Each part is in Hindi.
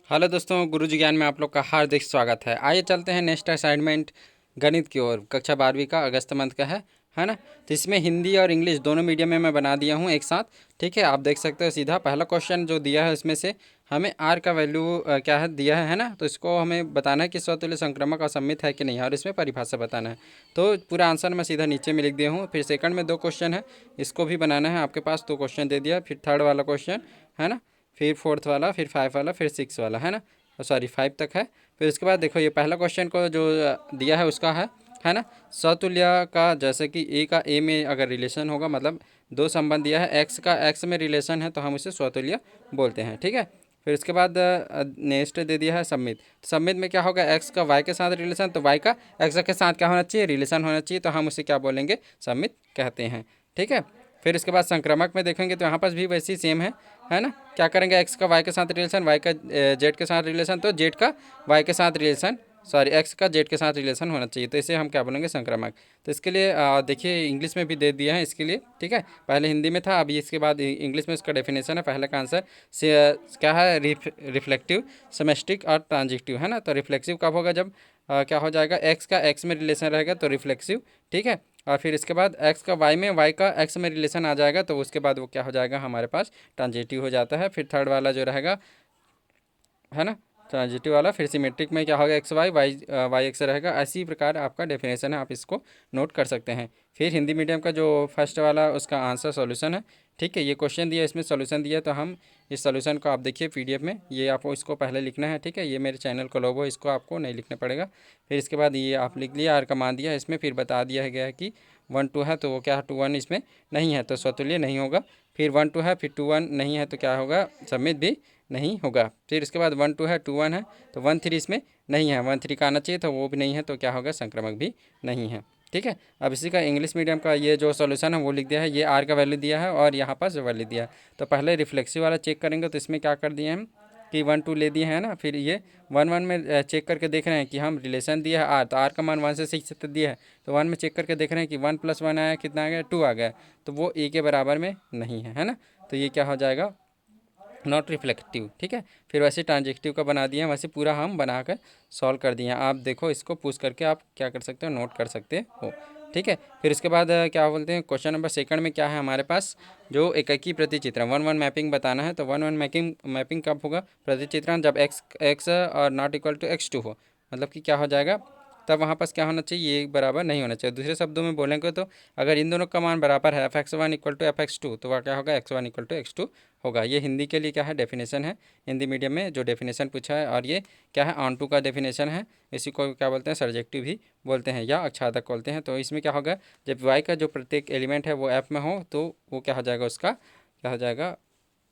हेलो दोस्तों, गुरुजी ज्ञान में आप लोग का हार्दिक स्वागत है। आइए चलते हैं नेक्स्ट असाइनमेंट गणित की ओर। कक्षा 12वीं का अगस्त मंथ का है ना। तो इसमें हिंदी और इंग्लिश दोनों मीडियम में मैं बना दिया हूँ एक साथ। ठीक है, आप देख सकते हो। सीधा पहला क्वेश्चन जो दिया है उसमें से हमें आर का वैल्यू क्या है दिया है ना। तो इसको हमें बताना है कि स्वतुल्य संक्रामक असममित है कि नहीं, और इसमें परिभाषा बताना है। तो पूरा आंसर मैं सीधा नीचे में लिख दिया हूँ। फिर सेकंड में 2 क्वेश्चन है, इसको भी बनाना है। आपके पास 2 क्वेश्चन दे दिया। फिर थर्ड वाला क्वेश्चन है ना, फिर फोर्थ वाला, फिर 5 वाला, फिर 6 वाला, है ना। सॉरी 5 तक है। फिर उसके बाद देखो, ये पहला क्वेश्चन को जो दिया है उसका है ना। समतुल्य का जैसे कि ए का ए में अगर रिलेशन होगा, मतलब 2 संबंध दिया है, एक्स का एक्स में रिलेशन है, तो हम उसे स्वतुल्य बोलते हैं। ठीक है। फिर उसके बाद नेक्स्ट दे दिया है सम्मित। सम्मित में क्या होगा, एक्स का वाई के साथ रिलेशन, तो वाई का एक्स के साथ क्या होना चाहिए, रिलेशन होना चाहिए, तो हम उसे क्या बोलेंगे, सम्मित कहते हैं। ठीक है। फिर इसके बाद संक्रामक में देखेंगे तो यहाँ पास भी वैसी सेम है ना। क्या करेंगे, एक्स का वाई के साथ रिलेशन, वाई का जेड के साथ रिलेशन, तो जेड का वाई के साथ रिलेशन, सॉरी एक्स का जेड के साथ रिलेशन होना चाहिए, तो इसे हम क्या बोलेंगे, संक्रामक। तो इसके लिए देखिए इंग्लिश में भी दे दिया है इसके लिए। ठीक है, पहले हिंदी में था, अभी इसके बाद इंग्लिश में इसका डेफिनेशन है। पहले का आंसर से क्या है, रिफ्लेक्टिव, सेमेस्टिक और ट्रांजिटिव, है ना। तो रिफ्लेक्सिव कब होगा, जब क्या हो जाएगा, एक्स का एक्स में रिलेशन रहेगा तो रिफ्लेक्सिव। ठीक है। और फिर इसके बाद एक्स का वाई में, वाई का एक्स में रिलेशन आ जाएगा, तो उसके बाद वो क्या हो जाएगा, हमारे पास ट्रांजिटिव हो जाता है। फिर थर्ड वाला जो रहेगा, है ना, ट्रांजिटिव वाला। फिर सिमेट्रिक में क्या होगा, X Y Y Y X रहेगा। इसी प्रकार आपका डेफिनेशन है, आप इसको नोट कर सकते हैं। फिर हिंदी मीडियम का जो फर्स्ट वाला उसका आंसर सॉल्यूशन है। ठीक है, ये क्वेश्चन दिया, इसमें सॉल्यूशन दिया, तो हम इस सॉल्यूशन को आप देखिए पीडीएफ में, ये आपको इसको पहले लिखना है। ठीक है, ये मेरे चैनल का लोगो, इसको आपको नहीं लिखना पड़ेगा। फिर इसके बाद ये आप लिख लिया, आर का मान दिया इसमें। फिर बता दिया गया है कि 1 2 है, तो वो क्या है, 2 1 इसमें नहीं है, तो स्वतुल्य नहीं होगा। फिर 1 2 है, फिर 2 1 नहीं है, तो क्या होगा, सम्मित भी नहीं होगा। फिर इसके बाद 1 2 है, 2 1 है, तो 1 3 इसमें नहीं है, 1 3 का आना चाहिए, तो वो भी नहीं है, तो क्या होगा, संक्रामक भी नहीं है। ठीक है। अब इसी का इंग्लिश मीडियम का ये जो सॉल्यूशन है वो लिख दिया है। ये आर का वैल्यू दिया है और यहाँ पर वैल्यू दिया है। तो पहले रिफ्लेक्सिव वाला चेक करेंगे, तो इसमें क्या कर दिए हम कि 1 2 ले दिए हैं ना। फिर ये 1 1 में चेक करके देख रहे हैं कि हम रिलेशन दिया है आर, तो आर का मान 1 से 6 तक दिया है, तो 1 में चेक करके देख रहे हैं कि 1 + 1 आया, कितना आ गया, 2 आ गया, तो वो ए के बराबर में नहीं है ना। तो ये क्या हो जाएगा, नॉट रिफ्लेक्टिव। ठीक है। फिर वैसे ट्रांजेक्टिव का बना दिए हैं, वैसे पूरा हम बना कर सॉल्व कर दिए हैं। आप देखो, इसको पूछ करके आप क्या कर सकते हो, नोट कर सकते हो। ठीक है। फिर इसके बाद क्या बोलते हैं, क्वेश्चन नंबर सेकंड में क्या है हमारे पास, जो एकाकी प्रतिचित्रण 1 1 मैपिंग बताना है। तो 1 1 मैपिंग मैपिंग कब होगा, प्रतिचित्रण जब एक्स एक्स और नॉट इक्वल टू x2 हो, मतलब कि क्या हो जाएगा, तब वहाँ पास क्या होना चाहिए, ये बराबर नहीं होना चाहिए। दूसरे शब्दों में बोलेंगे तो अगर इन दोनों का मान बराबर है, f(x1) = f(x2), तो वह क्या होगा, x1 = x2 होगा। ये हिंदी के लिए क्या है, डेफिनेशन है, हिंदी मीडियम में जो डेफिनेशन पूछा है। और ये क्या है, ऑन टू का डेफिनेशन है। इसी को क्या बोलते हैं, सर्जेक्टिव भी बोलते हैं या आच्छादक बोलते हैं। तो इसमें क्या होगा, जब वाई का जो प्रत्येक एलिमेंट है वो एफ में हो, तो वो क्या हो जाएगा, उसका क्या हो जाएगा,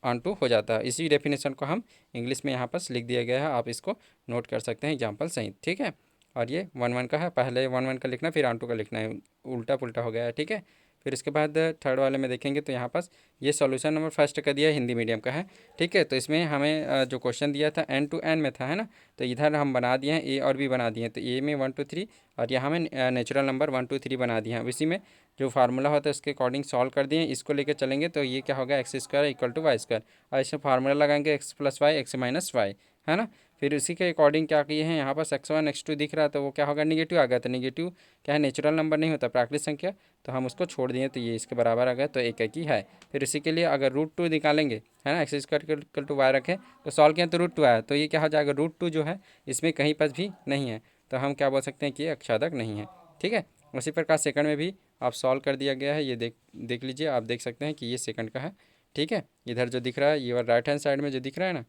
ऑन टू हो जाता है। इसी डेफिनेशन को हम इंग्लिश में यहाँ पर लिख दिया गया है, आप इसको नोट कर सकते हैं एग्जाम्पल सहित। ठीक है। और ये 1 1 का है, पहले 1 1 का लिखना फिर ऑन टू का लिखना है, उल्टा पुल्टा हो गया है। ठीक है। फिर इसके बाद थर्ड वाले में देखेंगे तो यहाँ पास ये सॉल्यूशन नंबर फर्स्ट का दिया है, हिंदी मीडियम का है। ठीक है। तो इसमें हमें जो क्वेश्चन दिया था n to n में था, है ना। तो इधर हम बना दिए हैं, ए और बी बना दिए हैं। तो ए में 1 2 3 और यहाँ में नेचुरल नंबर 1 2 3 बना दिए हैं। अब इसी में जो फार्मूला होता है उसके अकॉर्डिंग सॉल्व कर दिए, इसको लेकर चलेंगे तो ये क्या होगा, x² = y²। और इसमें फार्मूला लगाएंगे x + y x - y, है ना। फिर उसी के अकॉर्डिंग क्या किए हैं, यहाँ पर x1 x2 दिख रहा है, तो वो क्या होगा, निगेटिव आ गया। तो निगेटिव क्या है, नेचुरल नंबर नहीं होता, प्राकृतिक संख्या, तो हम उसको छोड़ दिए, तो ये इसके बराबर आ गया, तो एक ही है। फिर इसी के लिए अगर √2 निकालेंगे, है ना, x² = y रखें, तो सॉल्व किया तो √2 आया, तो ये क्या हो जाएगा, √2 जो है इसमें कहीं पर भी नहीं है, तो हम क्या बोल सकते हैं कि ये आच्छादक नहीं है। ठीक है। उसी प्रकार सेकंड में भी आप सॉल्व कर दिया गया है, ये देख लीजिए, आप देख सकते हैं कि ये सेकंड का है। ठीक है। इधर जो दिख रहा है, ये राइट हैंड साइड में जो दिख रहा है ना,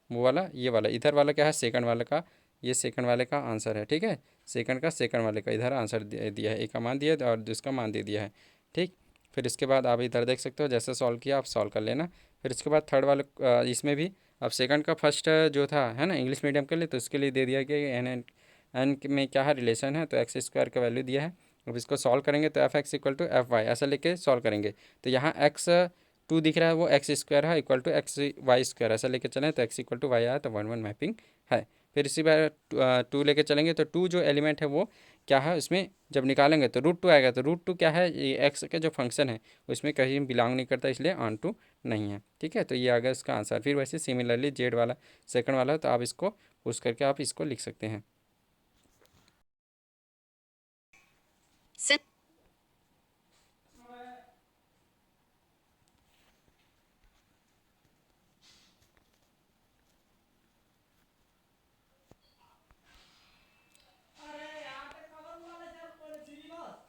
वो वाला, ये वाला, इधर वाला क्या है, सेकंड वाले का, ये सेकंड वाले का आंसर है। ठीक है। सेकंड का सेकंड वाले का इधर आंसर दिया है, ए का मान दिया है और दूसरा मान दे दिया है। ठीक। फिर इसके बाद आप इधर देख सकते हो, जैसे सॉल्व किया आप सॉल्व कर लेना। फिर इसके बाद थर्ड वाले इसमें भी अब सेकंड का फर्स्ट जो था, है ना, इंग्लिश मीडियम के लिए, तो उसके लिए दे दिया कि एन में क्या है, रिलेशन है, तो x² का वैल्यू दिया है। अब इसको सॉल्व करेंगे तो f(x) = fy ऐसा लेके सॉल्व करेंगे। तो यहाँ x2 दिख रहा है, वो x² है, = xy² ऐसा लेके चलें, तो x = y आया, तो 1 1 मैपिंग है। फिर इसी बार 2 लेके चलेंगे, तो 2 जो एलिमेंट है वो क्या है, उसमें जब निकालेंगे तो √2 आएगा। तो √2 क्या है, ये एक्स के जो फंक्शन है उसमें कहीं बिलोंग नहीं करता, इसलिए ऑन टू नहीं है। ठीक है, तो ये आ गया इसका आंसर। फिर वैसे सिमिलरली जेड वाला सेकंड वाला, तो आप इसको पुश करके आप इसको लिख सकते हैं।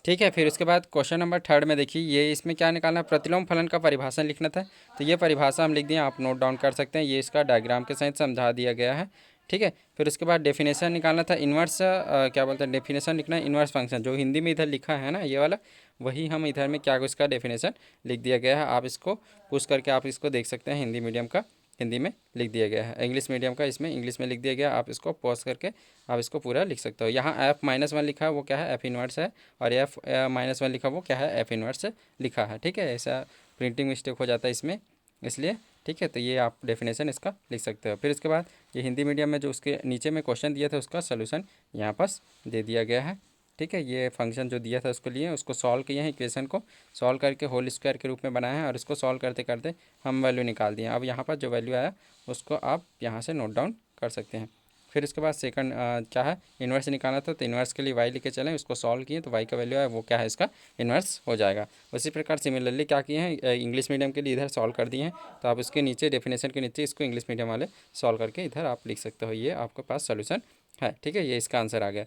ठीक है, फिर उसके बाद क्वेश्चन नंबर थर्ड में देखिए, ये इसमें क्या निकालना है, प्रतिलोम फलन का परिभाषा लिखना था। तो ये परिभाषा हम लिख दिए, आप नोट डाउन कर सकते हैं, ये इसका डायग्राम के सहित समझा दिया गया है। ठीक है, फिर उसके बाद डेफिनेशन निकालना था, इन्वर्स क्या बोलते हैं, डेफिनेशन लिखना है इन्वर्स फंक्शन, जो हिंदी में इधर लिखा है ना ये वाला, वही हम इधर में क्या इसका डेफिनेशन लिख दिया गया है। आप इसको पुश करके आप इसको देख सकते हैं, हिंदी मीडियम का हिंदी में लिख दिया गया है, इंग्लिश मीडियम का इसमें इंग्लिश में लिख दिया गया है। आप इसको पॉज करके आप इसको पूरा लिख सकते हो। यहाँ F-1 लिखा है वो क्या है, एफ इनवर्स है, और F-1 लिखा वो क्या है, एफ इनवर्स लिखा है। ठीक है, ऐसा प्रिंटिंग मिस्टेक हो जाता है इसमें, इसलिए। ठीक है, तो ये आप डेफिनेशन इसका लिख सकते हो। फिर उसके बाद ये हिंदी मीडियम में जो उसके नीचे में क्वेश्चन दिया था उसका सोल्यूशन यहाँ पास दे दिया गया है। ठीक है, ये फंक्शन जो दिया था उसको लिए उसको सॉल्व किए हैं, इक्वेशन को सॉल्व करके होल स्क्वायर के रूप में बनाया है, और इसको सॉल्व करते करते हम वैल्यू निकाल दिए। अब यहाँ पर जो वैल्यू आया उसको आप यहाँ से नोट डाउन कर सकते हैं। फिर इसके बाद सेकंड क्या है, इन्वर्स निकालना था, तो इन्वर्स के लिए वाई लेके चलें, उसको सॉल्व किए तो वाई का वैल्यू है वो क्या है, इसका इन्वर्स हो जाएगा। उसी प्रकार सिमिलरली क्या किए हैं, इंग्लिश मीडियम के लिए इधर सॉल्व कर दिए हैं, तो आप उसके नीचे डेफिनेशन के नीचे इसको इंग्लिश मीडियम वाले सॉल्व करके इधर आप लिख सकते हो, ये आपके पास सोल्यूशन है। ठीक है, ये इसका आंसर आ गया।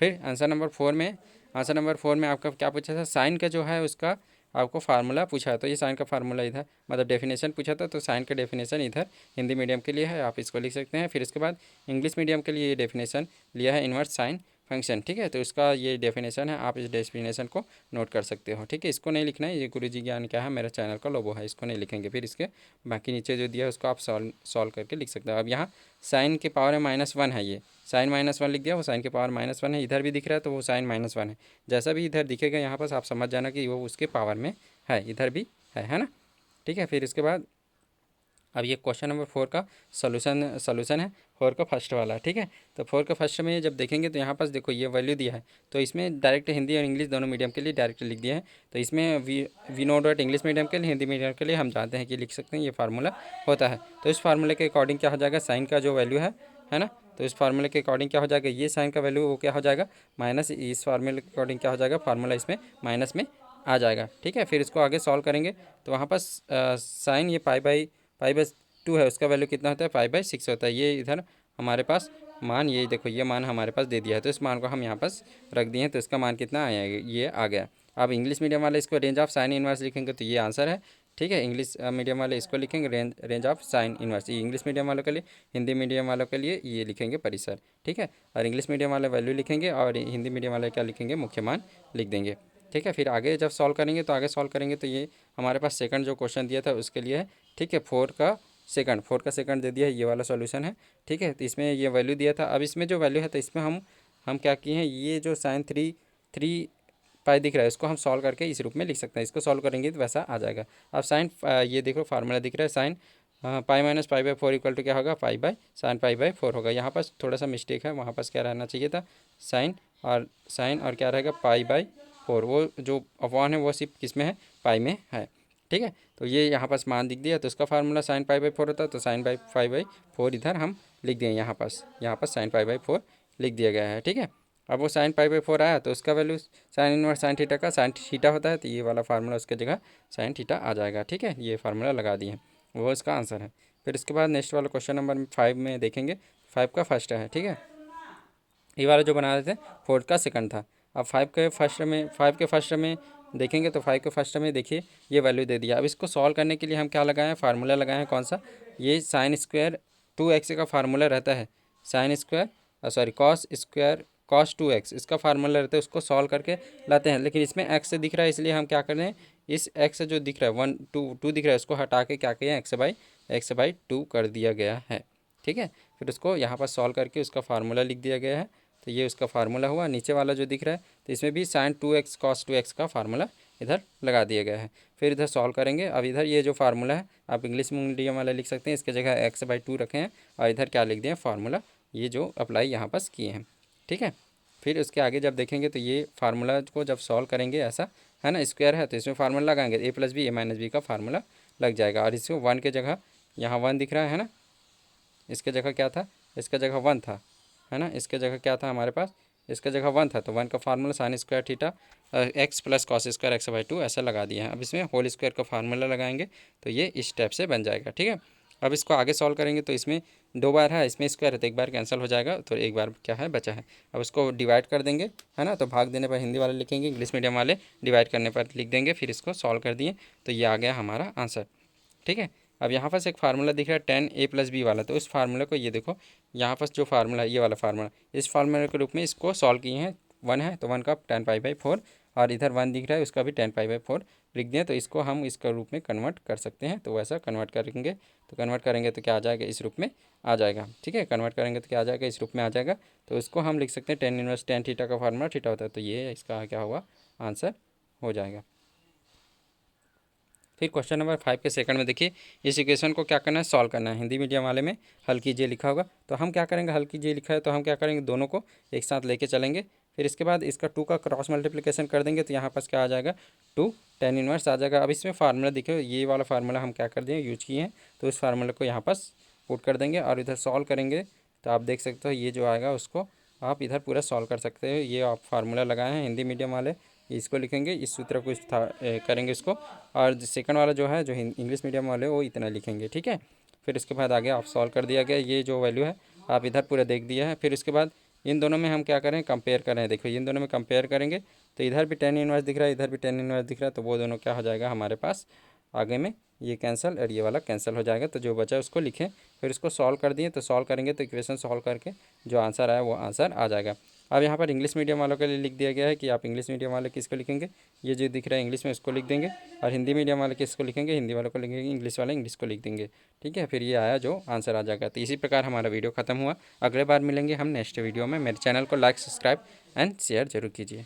फिर आंसर नंबर 4 में आपका क्या पूछा था, साइन का जो है उसका आपको फार्मूला पूछा है। तो ये साइन का फार्मूला इधर मतलब डेफिनेशन पूछा था, तो साइन का डेफिनेशन इधर हिंदी मीडियम के लिए है, आप इसको लिख सकते हैं। फिर इसके बाद इंग्लिश मीडियम के लिए ये डेफिनेशन लिया है, इन्वर्स साइन फंक्शन। ठीक है, तो इसका ये डेफिनेशन है, आप इस डेफिनेशन को नोट कर सकते हो। ठीक है, इसको नहीं लिखना है, ये गुरुजी ज्ञान क्या है मेरा चैनल का लोगो है, इसको नहीं लिखेंगे। फिर इसके बाकी नीचे जो दिया है उसको आप सॉल्व करके लिख सकते हो। अब यहाँ साइन के पावर में -1 है, ये साइन -1 लिख दिया, वो साइन के पावर -1 है, इधर भी दिख रहा है तो वो साइन -1 है। जैसा भी इधर दिखेगा यहाँ पर आप समझ जाना कि वो उसके पावर में है, इधर भी है ना। ठीक है, फिर इसके बाद अब ये क्वेश्चन नंबर 4 का सोल्यूशन है, 4 का फर्स्ट वाला। ठीक है, तो 4 का फर्स्ट में जब देखेंगे तो यहाँ पास देखो ये वैल्यू दिया है, तो इसमें डायरेक्ट हिंदी और इंग्लिश दोनों मीडियम के लिए डायरेक्ट लिख दिया है। तो इसमें we know that English medium के लिए, हिंदी मीडियम के लिए हम जानते हैं कि लिख सकते हैं, ये फार्मूला होता है। तो इस फार्मूले के अकॉर्डिंग क्या हो जाएगा, साइन का जो वैल्यू है ना, तो इस फार्मूले के अकॉर्डिंग क्या हो जाएगा, ये साइन का वैल्यू वो क्या हो जाएगा माइनस, इस फार्मूले के अकॉर्डिंग क्या हो जाएगा, फार्मूला इसमें माइनस में आ जाएगा। ठीक है, फिर इसको आगे सॉल्व करेंगे तो वहाँ पर साइन ये पाई बाई 2 है, उसका वैल्यू कितना होता है, 5/6 होता है। ये इधर हमारे पास मान, ये देखो ये मान हमारे पास दे दिया है, तो इस मान को हम यहाँ पास रख दिए हैं, तो इसका मान कितना आया, ये आ गया। अब इंग्लिश मीडियम वाले इसको रेंज ऑफ साइन इनवर्स लिखेंगे तो ये आंसर है। ठीक है, इंग्लिश मीडियम वाले इसको लिखेंगे रेंज ऑफ साइन इनवर्स, ये इंग्लिश मीडियम वालों के लिए, हिंदी मीडियम वालों के लिए ये लिखेंगे परिसर। ठीक है, और इंग्लिश मीडियम वाले वैल्यू लिखेंगे, और हिंदी मीडियम वाले क्या लिखेंगे, मुख्य मान लिख देंगे। ठीक है, फिर आगे जब सॉल्व करेंगे तो आगे सॉल्व करेंगे तो ये हमारे पास सेकंड जो क्वेश्चन दिया था उसके लिए है। ठीक है, 4 का सेकंड दे दिया है, ये वाला सॉल्यूशन है। ठीक है, तो इसमें ये वैल्यू दिया था, अब इसमें जो वैल्यू है तो इसमें हम क्या किए हैं, ये जो साइन थ्री पाई दिख रहा है उसको हम सॉल्व करके इस रूप में लिख सकते हैं, इसको सॉल्व करेंगे तो वैसा आ जाएगा। अब साइन ये देखो फार्मूला दिख रहा है, साइन पाई - पाई/4 इक्वल टू क्या होगा, पाई/sin π/4 होगा। यहाँ पर थोड़ा सा मिस्टेक है, वहाँ पर क्या रहना चाहिए था, साइन और क्या रहेगा, पाई/4, वो जो अपॉन है वो सिर्फ किस में है, पाई में है। ठीक है, तो ये यहाँ पास मान दिख दिया, तो इसका फार्मूला sin π/4 होता है, तो sin π/4 इधर हम लिख दिए, यहाँ पास sin π/4 लिख दिया गया है। ठीक है, अब वो sin π/4 आया तो उसका value sine inverse sine theta का साइन थीटा होता है, तो ये वाला फार्मूला उसके जगह साइन थीटा आ जाएगा। ठीक है, ये फार्मूला लगा दिए, वो इसका आंसर है। फिर इसके बाद नेक्स्ट वाला क्वेश्चन नंबर 5 में देखेंगे, 5 का फर्स्ट है। ठीक है, ये वाला जो बना रहे थे 4 का सेकंड था। अब 5 के फर्स्ट में देखेंगे तो 5 के फर्स्ट में देखिए ये वैल्यू दे दिया। अब इसको सॉल्व करने के लिए हम क्या लगाए हैं, फार्मूला लगाए हैं, कौन सा, ये साइन स्क्वायर 2x का फार्मूला रहता है, sine square sorry cos 2x इसका फार्मूला रहता है, उसको सॉल्व करके लाते हैं। लेकिन इसमें x दिख रहा है, इसलिए हम क्या कर रहे हैं, इस x जो दिख रहा है 1 2 दिख रहा है उसको हटा के क्या किया, x/2 कर दिया गया है। ठीक है, फिर उसको यहाँ पर सॉल्व करके उसका फार्मूला लिख दिया गया है, तो ये उसका फार्मूला हुआ। नीचे वाला जो दिख रहा है तो इसमें भी sin 2x cos 2x का फार्मूला इधर लगा दिया गया है। फिर इधर सॉल्व करेंगे, अब इधर ये जो फार्मूला है आप इंग्लिश मीडियम वाला लिख सकते हैं, इसके जगह x/2 रखे हैं, और इधर क्या लिख दिए, फार्मूला ये जो अप्लाई यहाँ पास किए हैं। ठीक है, फिर उसके आगे जब देखेंगे तो ये फार्मूला को जब सॉल्व करेंगे ऐसा है ना, स्क्वायर है तो इसमें फार्मूला लगाएंगे a + b a - b का फार्मूला लग जाएगा। और इसको 1 के जगह यहाँ 1 दिख रहा है ना, इसके जगह क्या था, इसके जगह 1 था, है ना, इसके जगह क्या था हमारे पास, इसके जगह 1 था, तो 1 का formula sine square theta x plus cos square x by 2 ऐसा लगा दिया है। अब इसमें होल स्क्वायर का फार्मूला लगाएंगे तो ये इस टाइप से बन जाएगा, ठीक है। अब इसको आगे सॉल्व करेंगे तो इसमें 2 बार है, इसमें स्क्वायर है तो 1 बार कैंसिल हो जाएगा, तो 1 बार क्या है बचा है। अब इसको डिवाइड कर देंगे, है ना, तो भाग देने पर हिंदी वाले लिखेंगे, इंग्लिश मीडियम वाले डिवाइड करने पर लिख देंगे। फिर इसको सॉल्व कर दिए तो ये आ गया हमारा आंसर, ठीक है। अब यहाँ पास एक फार्मूला दिख रहा है 10a+b वाला, तो उस फार्मूला को ये देखो, यहाँ पास जो फार्मूला है ये वाला फार्मूला, इस फार्मूला के रूप में इसको सॉल्व किए हैं। 1 है तो 1 का 10π/4 और इधर 1 दिख रहा है उसका भी 10π/4 लिख दिया, तो इसको हम इसका रूप में कन्वर्ट कर सकते हैं। तो वैसा कन्वर्ट करेंगे, तो कन्वर्ट करेंगे तो क्या आ जाएगा, इस रूप में आ जाएगा, ठीक है। कन्वर्ट करेंगे तो क्या आ जाएगा, इस रूप में आ जाएगा। तो इसको हम लिख सकते हैं tan इनवर्स tan थीटा का फार्मूला थीटा होता है, तो ये इसका क्या हुआ आंसर हो जाएगा। फिर क्वेश्चन नंबर 5 के सेकंड में देखिए, इस इक्वेशन को क्या करना है, सॉल्व करना है। हिंदी मीडियम वाले में हल कीजिए लिखा होगा, तो हम क्या करेंगे, हल कीजिए लिखा है तो हम क्या करेंगे, दोनों को एक साथ लेके चलेंगे। फिर इसके बाद इसका 2 का क्रॉस मल्टीप्लिकेशन कर देंगे तो यहाँ पास क्या आ जाएगा, 2 tan इनवर्स आ जाएगा। अब इसमें फार्मूला देखिए, ये वाला फार्मूला हम क्या कर दिए, यूज किए हैं, तो इस फार्मूला को यहाँ पास पुट कर देंगे और इधर सॉल्व करेंगे तो आप देख सकते हो ये जो आएगा उसको आप इधर पूरा सॉल्व कर सकते हो। ये आप फार्मूला लगाए हैं हिंदी मीडियम वाले, इसको लिखेंगे, इस सूत्र को करेंगे इसको, और सेकंड वाला जो है जो इंग्लिश मीडियम वाले वो इतना लिखेंगे, ठीक है। फिर इसके बाद आगे आप सॉल्व कर दिया गया, ये जो वैल्यू है आप इधर पूरा देख दिया है। फिर इसके बाद इन दोनों में हम क्या करें, कंपेयर करें, देखो इन दोनों में कंपेयर करेंगे तो इधर भी tan इनवर्स दिख रहा है, इधर भी tan इनवर्स दिख रहा है, तो वो दोनों क्या हो जाएगा हमारे पास आगे में, ये कैंसिल और ये वाला कैंसिल हो जाएगा। तो जो बचा है उसको लिखें, फिर इसको सॉल्व कर दिए, तो सॉल्व करेंगे तो इक्वेशन सॉल्व करके जो आंसर आया वो आंसर आ जाएगा। अब यहाँ पर इंग्लिश मीडियम वालों के लिए लिख दिया गया है कि आप इंग्लिश मीडियम वाले किसको लिखेंगे, ये जो दिख रहा है इंग्लिश में उसको लिख देंगे, और हिंदी मीडियम वाले किसको लिखेंगे, हिंदी वालों को लिखेंगे, इंग्लिश वाले इंग्लिश को लिख देंगे, ठीक है। फिर ये आया जो आंसर आ जाएगा। तो इसी प्रकार हमारा वीडियो खत्म हुआ। अगले बार मिलेंगे हम नेक्स्ट वीडियो में। मेरे चैनल को लाइक सब्सक्राइब एंड शेयर जरूर कीजिए।